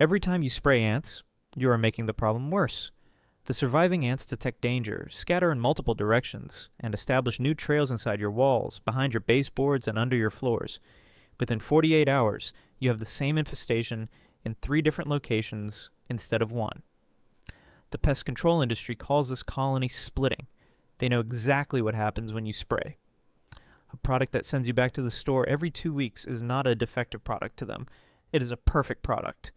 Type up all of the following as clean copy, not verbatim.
Every time you spray ants, you are making the problem worse. The surviving ants detect danger, scatter in multiple directions, and establish new trails inside your walls, behind your baseboards, and under your floors. Within 48 hours, you have the same infestation in 3 different locations instead of 1. The pest control industry calls this colony splitting. They know exactly what happens when you spray. A product that sends you back to the store every 2 weeks is not a defective product to them. It is a perfect product.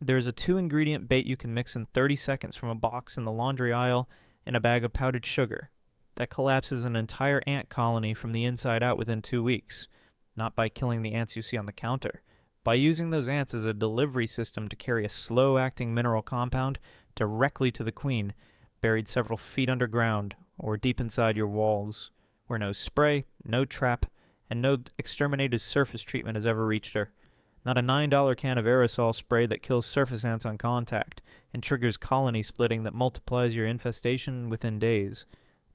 There is a 2-ingredient bait you can mix in 30 seconds from a box in the laundry aisle and a bag of powdered sugar that collapses an entire ant colony from the inside out within 2 weeks. Not by killing the ants you see on the counter, by using those ants as a delivery system to carry a slow-acting mineral compound directly to the queen, buried several feet underground or deep inside your walls, where no spray, no trap, and no exterminated surface treatment has ever reached her. Not a $9 can of aerosol spray that kills surface ants on contact and triggers colony splitting that multiplies your infestation within days.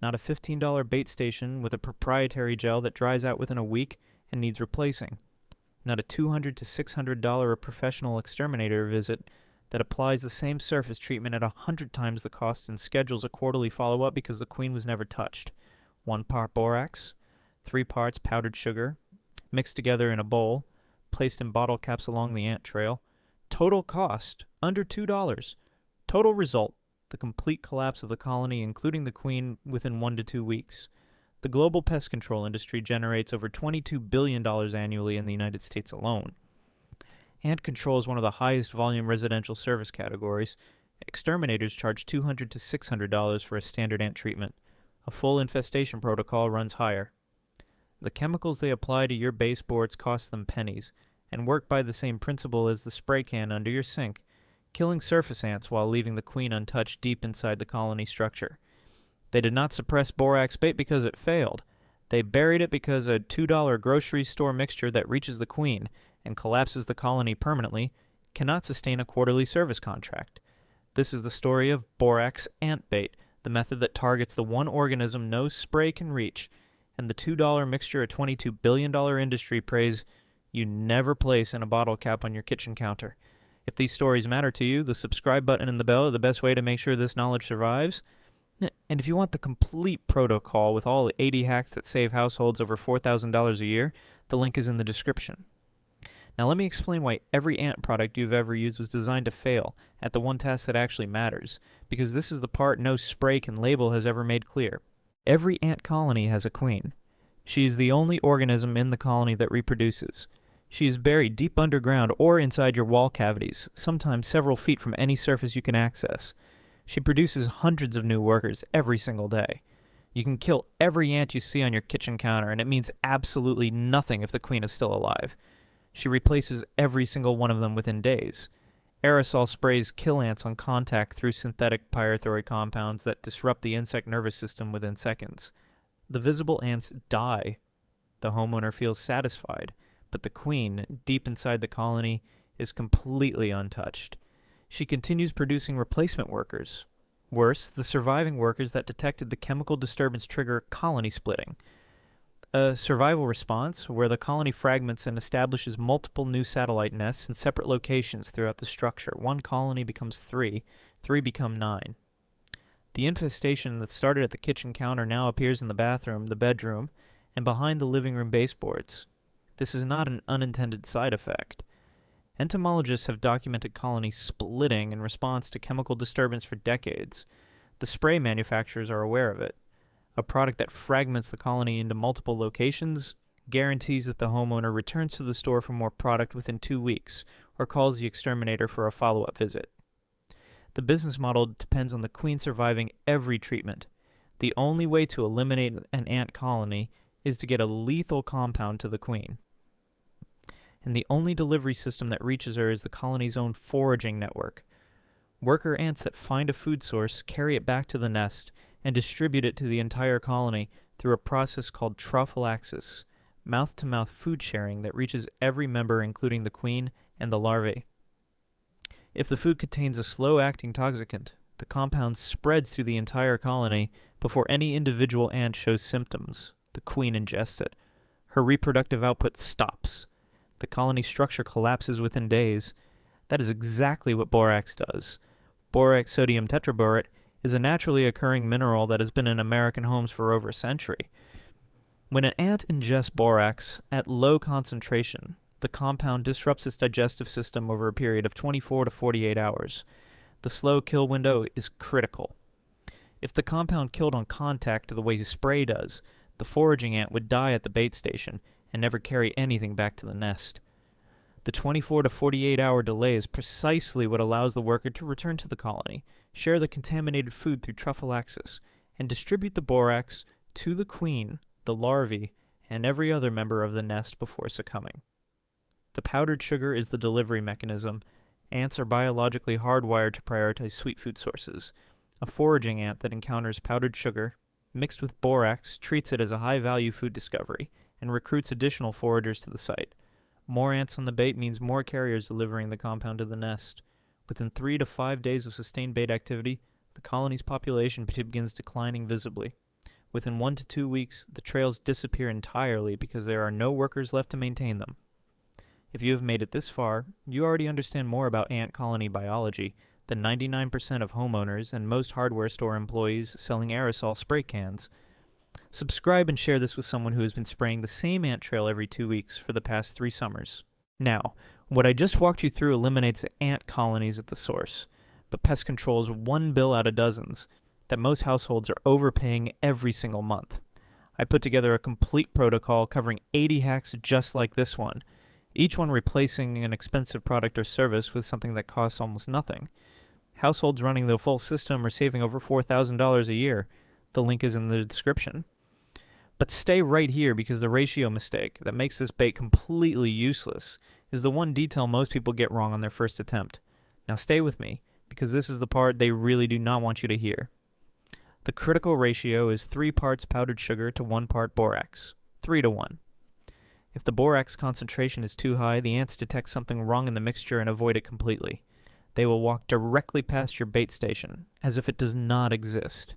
Not a $15 bait station with a proprietary gel that dries out within a week and needs replacing. Not a $200 to $600 professional exterminator visit that applies the same surface treatment at 100 times the cost and schedules a quarterly follow-up because the queen was never touched. 1 part borax, 3 parts powdered sugar, mixed together in a bowl, placed in bottle caps along the ant trail. Total cost, under $2. Total result, the complete collapse of the colony, including the queen, within 1 to 2 weeks. The global pest control industry generates over $22 billion annually in the United States alone. Ant control is one of the highest volume residential service categories. Exterminators charge $200 to $600 for a standard ant treatment. A full infestation protocol runs higher. The chemicals they apply to your baseboards cost them pennies, and work by the same principle as the spray can under your sink, killing surface ants while leaving the queen untouched deep inside the colony structure. They did not suppress borax bait because it failed. They buried it because a $2 grocery store mixture that reaches the queen and collapses the colony permanently cannot sustain a quarterly service contract. This is the story of borax ant bait, the method that targets the one organism no spray can reach, and the $2 mixture a $22 billion industry prays you never place in a bottle cap on your kitchen counter. If these stories matter to you, the subscribe button and the bell are the best way to make sure this knowledge survives. And if you want the complete protocol with all the 80 hacks that save households over $4,000 a year, the link is in the description. Now let me explain why every ant product you've ever used was designed to fail at the one task that actually matters, because this is the part no spray can label has ever made clear. Every ant colony has a queen. She is the only organism in the colony that reproduces. She is buried deep underground or inside your wall cavities, sometimes several feet from any surface you can access. She produces hundreds of new workers every single day. You can kill every ant you see on your kitchen counter, and it means absolutely nothing if the queen is still alive. She replaces every single one of them within days. Aerosol sprays kill ants on contact through synthetic pyrethroid compounds that disrupt the insect nervous system within seconds. The visible ants die. The homeowner feels satisfied, but the queen, deep inside the colony, is completely untouched. She continues producing replacement workers. Worse, the surviving workers that detected the chemical disturbance trigger colony splitting. A survival response where the colony fragments and establishes multiple new satellite nests in separate locations throughout the structure. 1 colony becomes 3, 3 become 9. The infestation that started at the kitchen counter now appears in the bathroom, the bedroom, and behind the living room baseboards. This is not an unintended side effect. Entomologists have documented colonies splitting in response to chemical disturbance for decades. The spray manufacturers are aware of it. A product that fragments the colony into multiple locations guarantees that the homeowner returns to the store for more product within 2 weeks or calls the exterminator for a follow-up visit. The business model depends on the queen surviving every treatment. The only way to eliminate an ant colony is to get a lethal compound to the queen. And the only delivery system that reaches her is the colony's own foraging network. Worker ants that find a food source carry it back to the nest and distribute it to the entire colony through a process called Trophallaxis, mouth-to-mouth food sharing that reaches every member including the queen and the larvae. If the food contains a slow-acting toxicant, the compound spreads through the entire colony before any individual ant shows symptoms. The queen ingests it. Her reproductive output stops. The colony structure collapses within days. That is exactly what borax does. Borax sodium tetraborate is a naturally occurring mineral that has been in American homes for over a century. When an ant ingests borax at low concentration, the compound disrupts its digestive system over a period of 24 to 48 hours. The slow kill window is critical. If the compound killed on contact the way spray does, the foraging ant would die at the bait station and never carry anything back to the nest. The 24 to 48 hour delay is precisely what allows the worker to return to the colony, share the contaminated food through Trophallaxis, and distribute the borax to the queen, the larvae, and every other member of the nest before succumbing. The powdered sugar is the delivery mechanism. Ants are biologically hardwired to prioritize sweet food sources. A foraging ant that encounters powdered sugar, mixed with borax, treats it as a high-value food discovery and recruits additional foragers to the site. More ants on the bait means more carriers delivering the compound to the nest. Within 3 to 5 days of sustained bait activity, the colony's population begins declining visibly. Within 1 to 2 weeks, the trails disappear entirely because there are no workers left to maintain them. If you have made it this far, you already understand more about ant colony biology than 99% of homeowners and most hardware store employees selling aerosol spray cans. Subscribe and share this with someone who has been spraying the same ant trail every 2 weeks for the past 3 summers. Now, what I just walked you through eliminates ant colonies at the source, but pest control is one bill out of dozens that most households are overpaying every single month. I put together a complete protocol covering 80 hacks just like this one, each one replacing an expensive product or service with something that costs almost nothing. Households running the full system are saving over $4,000 a year. The link is in the description. But stay right here because the ratio mistake that makes this bait completely useless is the one detail most people get wrong on their first attempt. Now stay with me because this is the part they really do not want you to hear. The critical ratio is 3 parts powdered sugar to 1 part borax, 3 to 1. If the borax concentration is too high, the ants detect something wrong in the mixture and avoid it completely. They will walk directly past your bait station, as if it does not exist.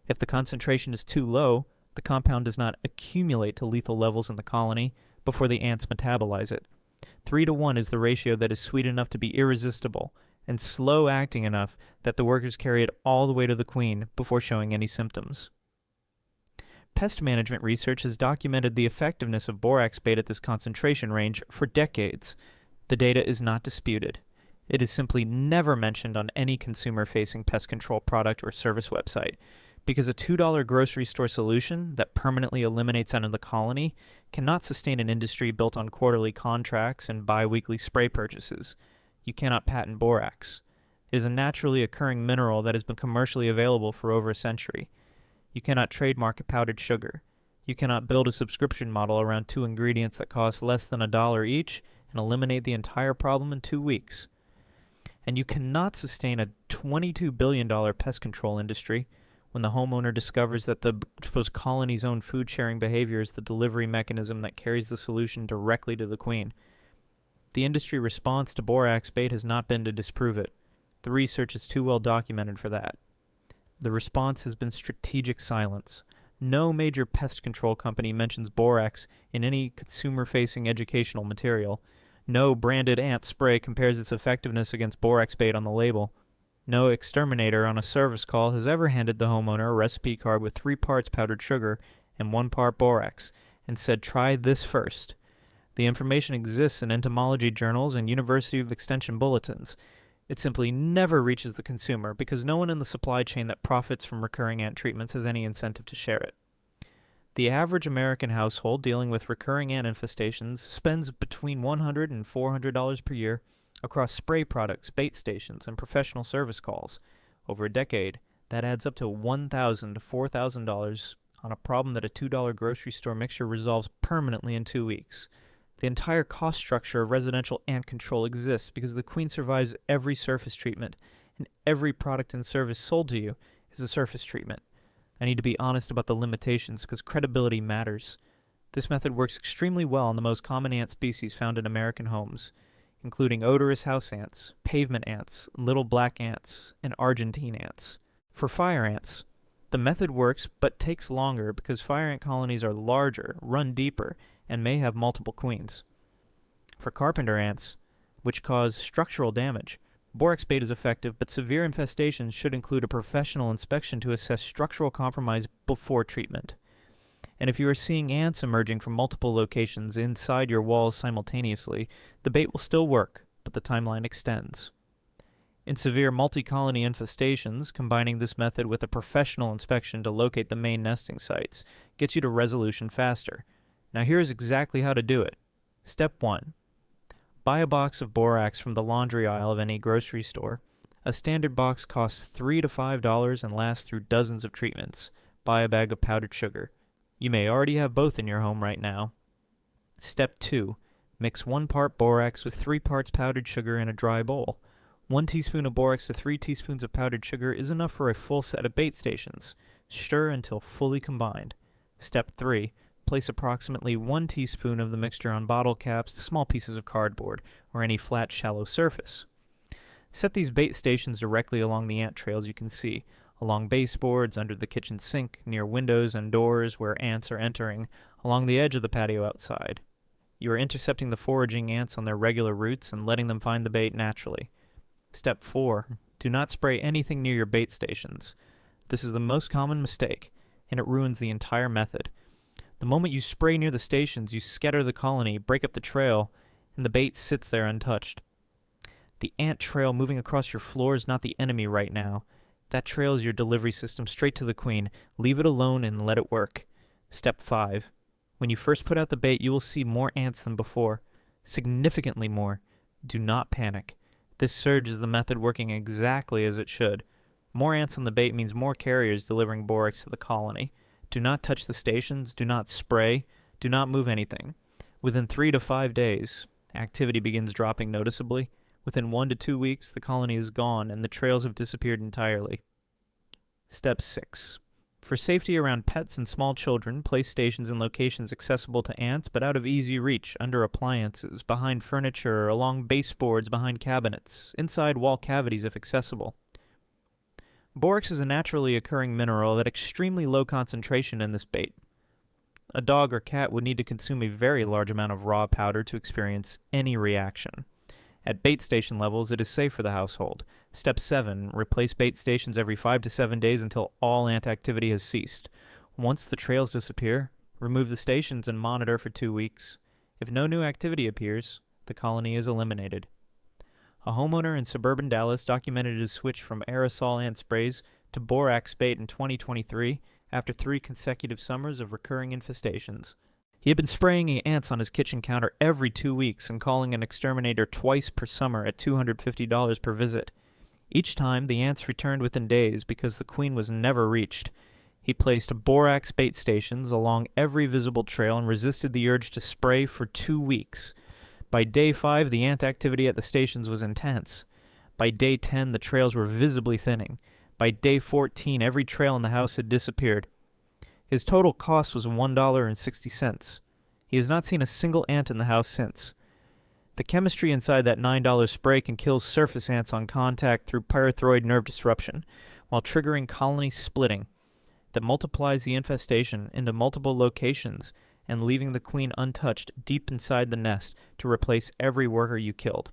If the concentration is too low, the compound does not accumulate to lethal levels in the colony before the ants metabolize it. 3 to 1 is the ratio that is sweet enough to be irresistible, and slow-acting enough that the workers carry it all the way to the queen before showing any symptoms. Pest management research has documented the effectiveness of borax bait at this concentration range for decades. The data is not disputed. It is simply never mentioned on any consumer-facing pest control product or service website, because a $2 grocery store solution that permanently eliminates ant in the colony cannot sustain an industry built on quarterly contracts and bi-weekly spray purchases. You cannot patent borax. It is a naturally occurring mineral that has been commercially available for over a century. You cannot trademark a powdered sugar. You cannot build a subscription model around 2 ingredients that cost less than $1 each and eliminate the entire problem in 2 weeks. And you cannot sustain a $22 billion pest control industry when the homeowner discovers that the colony's own food-sharing behavior is the delivery mechanism that carries the solution directly to the queen. The industry response to borax bait has not been to disprove it. The research is too well documented for that. The response has been strategic silence. No major pest control company mentions borax in any consumer-facing educational material. No branded ant spray compares its effectiveness against borax bait on the label. No exterminator on a service call has ever handed the homeowner a recipe card with 3 parts powdered sugar and 1 part borax and said, "Try this first." The information exists in entomology journals and University of Extension bulletins. It simply never reaches the consumer because no one in the supply chain that profits from recurring ant treatments has any incentive to share it. The average American household dealing with recurring ant infestations spends between $100 and $400 per year across spray products, bait stations, and professional service calls. Over a decade, that adds up to $1,000 to $4,000 on a problem that a $2 grocery store mixture resolves permanently in 2 weeks. The entire cost structure of residential ant control exists because the queen survives every surface treatment, and every product and service sold to you is a surface treatment. I need to be honest about the limitations because credibility matters. This method works extremely well on the most common ant species found in American homes, including odorous house ants, pavement ants, little black ants, and Argentine ants. For fire ants, the method works but takes longer because fire ant colonies are larger, run deeper, and may have multiple queens. For carpenter ants, which cause structural damage. Borax bait is effective, but severe infestations should include a professional inspection to assess structural compromise before treatment. And if you are seeing ants emerging from multiple locations inside your walls simultaneously, the bait will still work, but the timeline extends. In severe multi-colony infestations, combining this method with a professional inspection to locate the main nesting sites gets you to resolution faster. Now here's exactly how to do it. Step 1. Buy a box of borax from the laundry aisle of any grocery store. A standard box costs $3 to $5 and lasts through dozens of treatments. Buy a bag of powdered sugar. You may already have both in your home right now. Step 2. Mix 1 part borax with 3 parts powdered sugar in a dry bowl. 1 teaspoon of borax to 3 teaspoons of powdered sugar is enough for a full set of bait stations. Stir until fully combined. Step 3. Place approximately 1 teaspoon of the mixture on bottle caps, small pieces of cardboard, or any flat, shallow surface. Set these bait stations directly along the ant trails you can see, along baseboards, under the kitchen sink, near windows and doors where ants are entering, along the edge of the patio outside. You are intercepting the foraging ants on their regular routes and letting them find the bait naturally. Step 4. Do not spray anything near your bait stations. This is the most common mistake, and it ruins the entire method. The moment you spray near the stations, you scatter the colony, break up the trail, and the bait sits there untouched. The ant trail moving across your floor is not the enemy right now. That trail is your delivery system straight to the queen. Leave it alone and let it work. Step 5. When you first put out the bait, you will see more ants than before. Significantly more. Do not panic. This surge is the method working exactly as it should. More ants on the bait means more carriers delivering borax to the colony. Do not touch the stations, do not spray, do not move anything. Within 3 to 5 days, activity begins dropping noticeably. Within 1 to 2 weeks, the colony is gone and the trails have disappeared entirely. Step 6. For safety around pets and small children, place stations in locations accessible to ants but out of easy reach, under appliances, behind furniture, along baseboards, behind cabinets, inside wall cavities if accessible. Borax is a naturally occurring mineral at extremely low concentration in this bait. A dog or cat would need to consume a very large amount of raw powder to experience any reaction. At bait station levels, it is safe for the household. Step 7. Replace bait stations every 5 to 7 days until all ant activity has ceased. Once the trails disappear, remove the stations and monitor for 2 weeks. If no new activity appears, the colony is eliminated. A homeowner in suburban Dallas documented his switch from aerosol ant sprays to borax bait in 2023 after 3 consecutive summers of recurring infestations. He had been spraying ants on his kitchen counter every 2 weeks and calling an exterminator twice per summer at $250 per visit. Each time, the ants returned within days because the queen was never reached. He placed borax bait stations along every visible trail and resisted the urge to spray for 2 weeks. By day 5, the ant activity at the stations was intense. By day 10, the trails were visibly thinning. By day 14, every trail in the house had disappeared. His total cost was $1.60. He has not seen a single ant in the house since. The chemistry inside that $9 spray can kill surface ants on contact through pyrethroid nerve disruption, while triggering colony splitting that multiplies the infestation into multiple locations and leaving the queen untouched deep inside the nest to replace every worker you killed.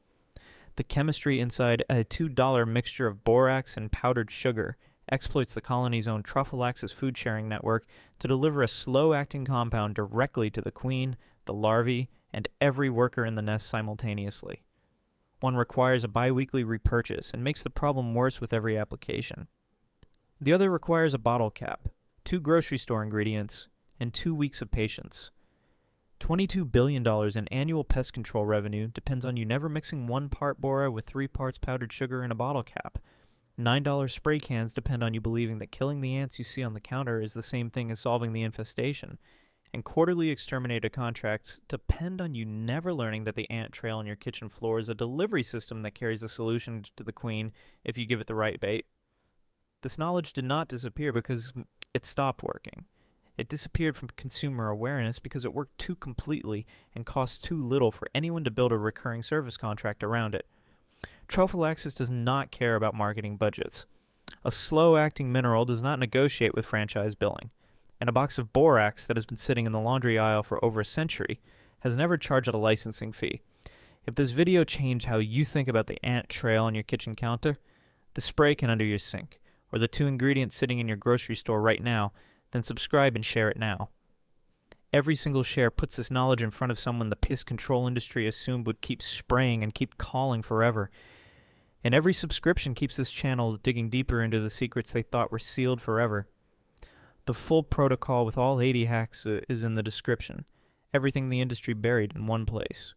The chemistry inside a $2 mixture of borax and powdered sugar exploits the colony's own Trophallaxis food sharing network to deliver a slow-acting compound directly to the queen, the larvae, and every worker in the nest simultaneously. One requires a bi-weekly repurchase and makes the problem worse with every application. The other requires a bottle cap, 2 grocery store ingredients, and 2 weeks of patience. $22 billion in annual pest control revenue depends on you never mixing 1 part bora with 3 parts powdered sugar in a bottle cap. $9 spray cans depend on you believing that killing the ants you see on the counter is the same thing as solving the infestation. And quarterly exterminator contracts depend on you never learning that the ant trail on your kitchen floor is a delivery system that carries a solution to the queen if you give it the right bait. This knowledge did not disappear because it stopped working. It disappeared from consumer awareness because it worked too completely and cost too little for anyone to build a recurring service contract around it. Trophallaxis does not care about marketing budgets. A slow-acting mineral does not negotiate with franchise billing, and a box of borax that has been sitting in the laundry aisle for over a century has never charged a licensing fee. If this video changed how you think about the ant trail on your kitchen counter, the spray can under your sink, or the 2 ingredients sitting in your grocery store right now, then subscribe and share it now. Every single share puts this knowledge in front of someone the pest control industry assumed would keep spraying and keep calling forever. And every subscription keeps this channel digging deeper into the secrets they thought were sealed forever. The full protocol with all 80 hacks is in the description. Everything the industry buried in one place.